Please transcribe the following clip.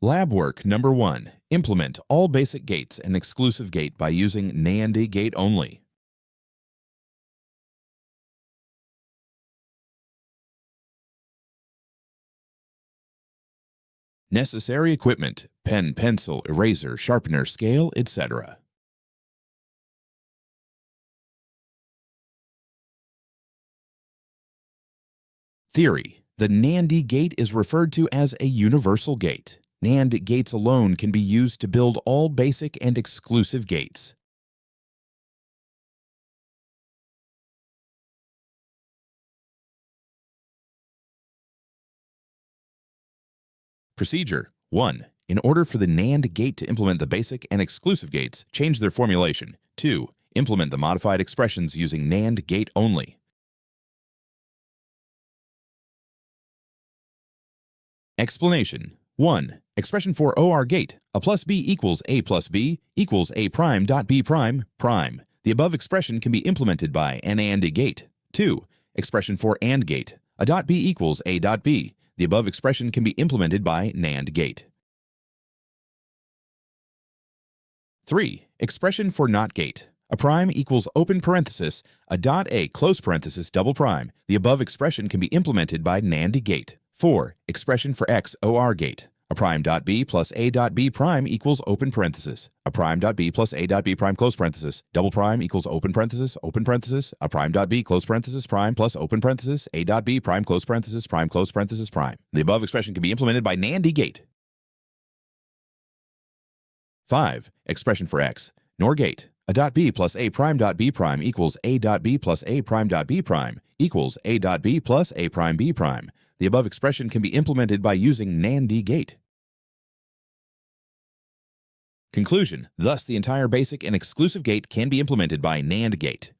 Lab work number 1. Implement all basic gates and exclusive gate by using NAND Gate only. Necessary equipment: pen, pencil, eraser, sharpener, scale, etc. Theory: the NAND gate is referred to as a universal gate. NAND gates alone can be used to build all basic and exclusive gates. Procedure: 1. In order for the NAND gate to implement the basic and exclusive gates, change their formulation. 2. Implement the modified expressions using NAND gate only. Explanation: 1. Expression for OR gate: a plus b equals a plus b equals a prime dot b prime prime. The above expression can be implemented by an AND gate. 2. Expression for AND gate: a dot b equals a dot b. The above expression can be implemented by NAND gate. 3. Expression for NOT gate: a prime equals open parenthesis, a dot a close parenthesis double prime. The above expression can be implemented by NAND gate. 4. Expression for XOR gate: a prime dot b plus a dot b prime equals open parenthesis, a prime dot b plus a dot b prime close parenthesis, double prime equals open parenthesis, a prime dot b close parenthesis prime plus open parenthesis, a dot b prime close parenthesis prime close parenthesis prime. The above expression can be implemented by NAND gate. 5. Expression for XNOR gate: a dot b plus a prime dot b prime equals a dot b plus a prime dot b prime equals a dot b plus a prime b prime. The above expression can be implemented by using NAND gate. Conclusion: thus, the entire basic and exclusive gate can be implemented by NAND gate.